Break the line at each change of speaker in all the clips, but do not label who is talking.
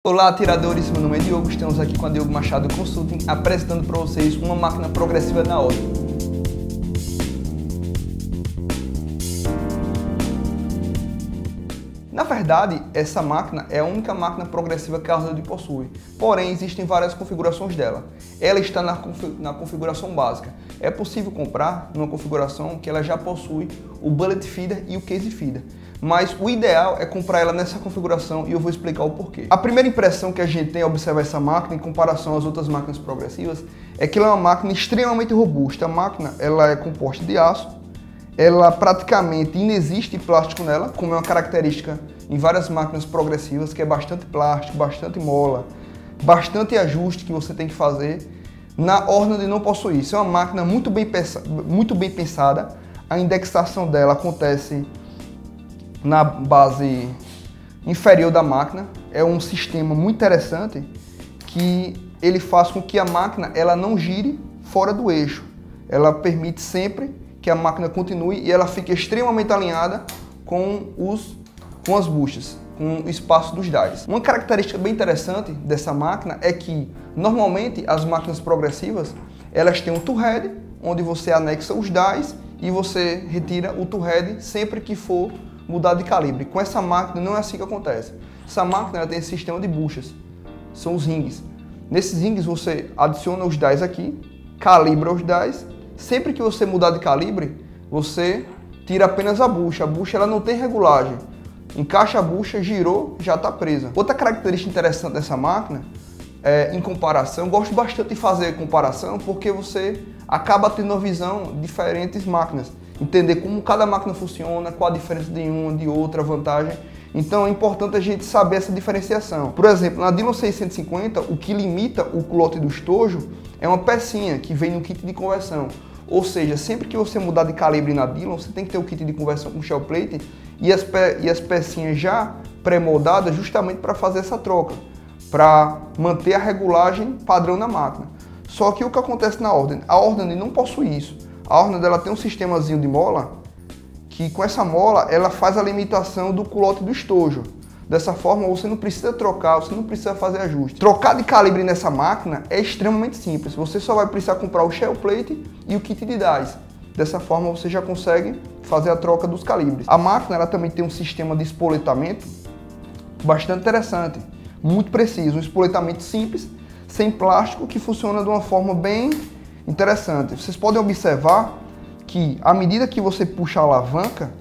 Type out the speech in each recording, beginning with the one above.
Olá, atiradores, meu nome é Diogo, estamos aqui com a Diogo Machado Consulting, apresentando para vocês uma máquina progressiva na ordem. Na verdade, essa máquina é a única máquina progressiva que a Ordnance possui, porém existem várias configurações dela. Ela está na configuração básica. É possível comprar numa configuração que ela já possui o Bullet Feeder e o Case Feeder. Mas o ideal é comprar ela nessa configuração e eu vou explicar o porquê. A primeira impressão que a gente tem ao observar essa máquina em comparação às outras máquinas progressivas é que ela é uma máquina extremamente robusta. A máquina ela é composta de aço, ela praticamente inexiste plástico nela, como é uma característica em várias máquinas progressivas, que é bastante plástico, bastante mola, bastante ajuste que você tem que fazer. Na Ordnance não possui isso. É uma máquina muito bem pensada. A indexação dela acontece na base inferior da máquina. É um sistema muito interessante que ele faz com que a máquina ela não gire fora do eixo. Ela permite sempre que a máquina continue e ela fique extremamente alinhada com as buchas, com o espaço dos dies. Uma característica bem interessante dessa máquina é que normalmente as máquinas progressivas elas têm um tool head onde você anexa os dies e você retira o tool head sempre que for mudar de calibre. Com essa máquina não é assim que acontece. Essa máquina ela tem esse sistema de buchas, são os rings. Nesses rings você adiciona os dies aqui, calibra os dies. Sempre que você mudar de calibre, você tira apenas a bucha. A bucha ela não tem regulagem. Encaixa a bucha, girou, já está presa. Outra característica interessante dessa máquina é, em comparação, eu gosto bastante de fazer comparação porque você acaba tendo uma visão de diferentes máquinas. Entender como cada máquina funciona, qual a diferença de uma, de outra, a vantagem. Então é importante a gente saber essa diferenciação. Por exemplo, na Dillon 650, o que limita o culote do estojo é uma pecinha que vem no kit de conversão. Ou seja, sempre que você mudar de calibre na Dillon, você tem que ter o kit de conversão com shell plate e as pecinhas já pré-moldadas justamente para fazer essa troca, para manter a regulagem padrão na máquina. Só que o que acontece na Ordnance? A Ordnance não possui isso. A Ordnance ela tem um sistemazinho de mola que com essa mola ela faz a limitação do culote do estojo. Dessa forma você não precisa trocar, você não precisa fazer ajuste. Trocar de calibre nessa máquina é extremamente simples. Você só vai precisar comprar o shell plate e o kit de dies. Dessa forma você já consegue fazer a troca dos calibres. A máquina ela também tem um sistema de espoletamento bastante interessante, muito preciso. Um espoletamento simples, sem plástico, que funciona de uma forma bem interessante. Vocês podem observar que à medida que você puxa a alavanca,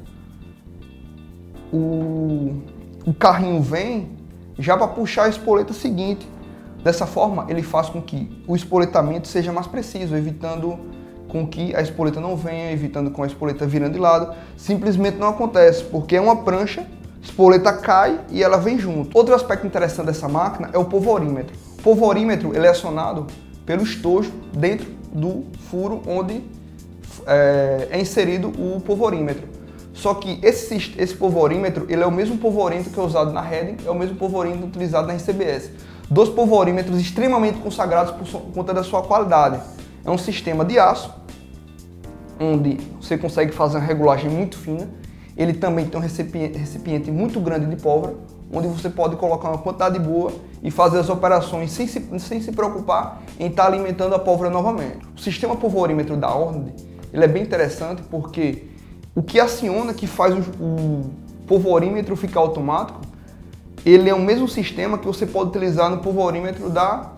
o carrinho vem já para puxar a espoleta seguinte. Dessa forma, ele faz com que o espoletamento seja mais preciso, evitando com que a espoleta não venha, evitando com a espoleta virando de lado. Simplesmente não acontece, porque é uma prancha, a espoleta cai e ela vem junto. Outro aspecto interessante dessa máquina é o polvorímetro. O polvorímetro ele é acionado pelo estojo dentro do furo onde é inserido o polvorímetro. Só que esse polvorímetro, ele é o mesmo polvorímetro que é usado na Redding, é o mesmo polvorímetro utilizado na RCBS. Dois polvorímetros extremamente consagrados por conta da sua qualidade. É um sistema de aço, onde você consegue fazer uma regulagem muito fina. Ele também tem um recipiente muito grande de pólvora, onde você pode colocar uma quantidade boa e fazer as operações sem se preocupar em estar alimentando a pólvora novamente. O sistema polvorímetro da Ordnance, ele é bem interessante porque o que aciona, que faz o polvorímetro ficar automático, ele é o mesmo sistema que você pode utilizar no polvorímetro da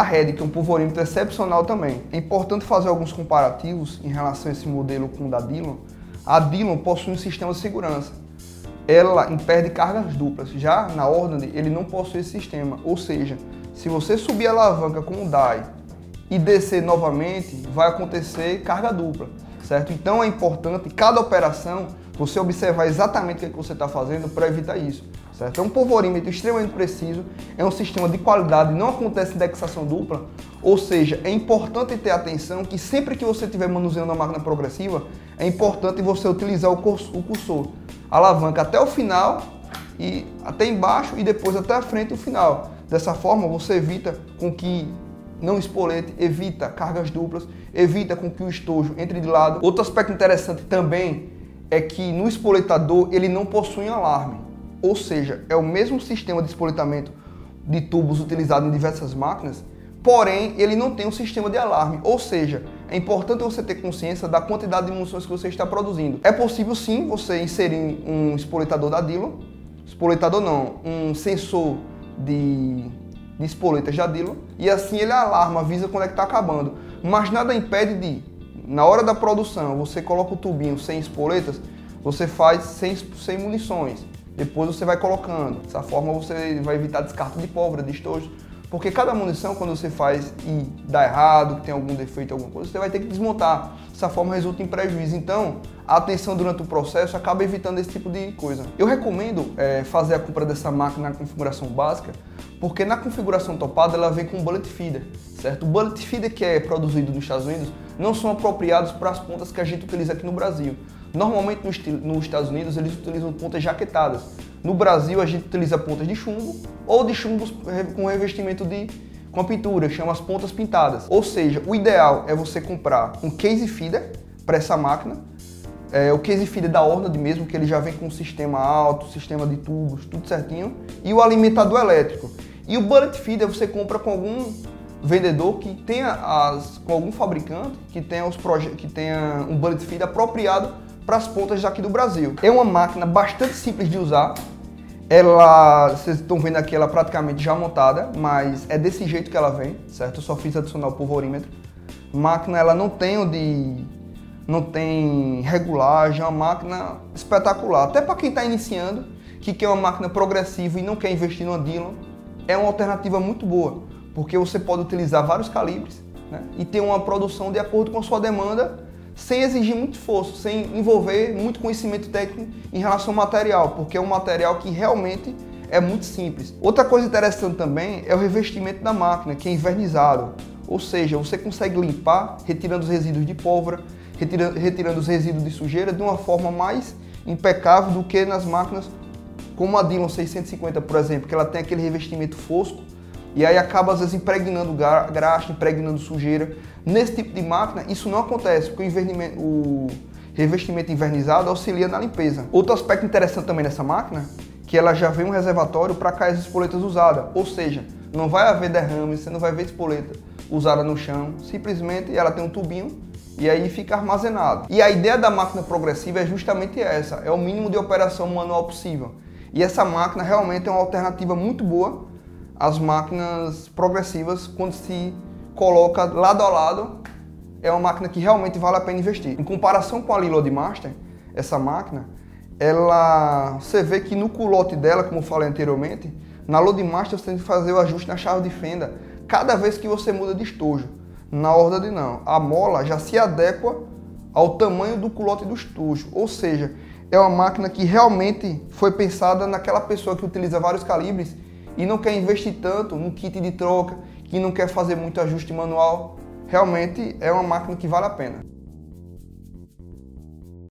Redding, que é um polvorímetro excepcional também. É importante fazer alguns comparativos em relação a esse modelo com o da Dillon. A Dillon possui um sistema de segurança. Ela impede cargas duplas. Já na Ordnance, ele não possui esse sistema. Ou seja, se você subir a alavanca com o die e descer novamente, vai acontecer carga dupla. Certo? Então é importante, cada operação, você observar exatamente o que você está fazendo para evitar isso. Certo? É um polvorímetro extremamente preciso, é um sistema de qualidade, não acontece indexação dupla, ou seja, é importante ter atenção que sempre que você estiver manuseando uma máquina progressiva, é importante você utilizar o cursor, a alavanca até o final, e até embaixo e depois até a frente e o final. Dessa forma você evita com que não espolete, evita cargas duplas, evita com que o estojo entre de lado. Outro aspecto interessante também é que no espoletador ele não possui um alarme. ou seja, é o mesmo sistema de espoletamento de tubos utilizado em diversas máquinas, porém ele não tem um sistema de alarme, ou seja, é importante você ter consciência da quantidade de munições que você está produzindo. É possível sim você inserir um espoletador da Dillon, espoletador não, um sensor de espoletas da Dillon, e assim ele alarma, avisa quando é que está acabando, mas nada impede de, na hora da produção, você coloca o tubinho sem espoletas, você faz sem munições. Depois você vai colocando. Dessa forma você vai evitar descarte de pólvora, de estojo. Porque cada munição, quando você faz e dá errado, que tem algum defeito, alguma coisa, você vai ter que desmontar. Dessa forma resulta em prejuízo. Então, a atenção durante o processo acaba evitando esse tipo de coisa. Eu recomendo fazer a compra dessa máquina na configuração básica, porque na configuração topada ela vem com um bullet feeder, certo? O bullet feeder que é produzido nos Estados Unidos não são apropriados para as pontas que a gente utiliza aqui no Brasil. Normalmente nos Estados Unidos eles utilizam pontas jaquetadas. No Brasil a gente utiliza pontas de chumbo ou de chumbos com revestimento com a pintura, chama as pontas pintadas. Ou seja, o ideal é você comprar um case feeder para essa máquina. O case feeder da Hornady mesmo, que ele já vem com um sistema alto, sistema de tubos, tudo certinho, e o alimentador elétrico. E o bullet feeder você compra com algum vendedor que tenha com algum fabricante que tenha um bullet feeder apropriado para as pontas daqui do Brasil. É uma máquina bastante simples de usar. Vocês estão vendo aqui ela praticamente já montada, mas é desse jeito que ela vem, certo? Eu só fiz adicionar o polvorímetro. A máquina ela não tem regulagem, é uma máquina espetacular. Até para quem está iniciando, que quer uma máquina progressiva e não quer investir numa Dillon, é uma alternativa muito boa, porque você pode utilizar vários calibres, né, e ter uma produção de acordo com a sua demanda, sem exigir muito esforço, sem envolver muito conhecimento técnico em relação ao material, porque é um material que realmente é muito simples. Outra coisa interessante também é o revestimento da máquina, que é invernizado, ou seja, você consegue limpar, retirando os resíduos de pólvora, retirando os resíduos de sujeira de uma forma mais impecável do que nas máquinas como a Dillon 650, por exemplo, que ela tem aquele revestimento fosco e aí acaba às vezes impregnando graxa, impregnando sujeira. Nesse tipo de máquina isso não acontece, porque o revestimento invernizado auxilia na limpeza. Outro aspecto interessante também nessa máquina, que ela já vem um reservatório para cair as espoletas usadas, ou seja, não vai haver derrame, você não vai ver espoleta usada no chão, simplesmente ela tem um tubinho e aí fica armazenado. E a ideia da máquina progressiva é justamente essa, é o mínimo de operação manual possível. E essa máquina realmente é uma alternativa muito boa às máquinas progressivas quando se coloca lado a lado. É uma máquina que realmente vale a pena investir. Em comparação com a Loadmaster, essa máquina, você vê que no culote dela, como eu falei anteriormente, na Loadmaster você tem que fazer o ajuste na chave de fenda cada vez que você muda de estojo. Na Hornady não, a mola já se adequa ao tamanho do culote do estojo, ou seja, é uma máquina que realmente foi pensada naquela pessoa que utiliza vários calibres e não quer investir tanto no kit de troca, que não quer fazer muito ajuste manual. Realmente é uma máquina que vale a pena.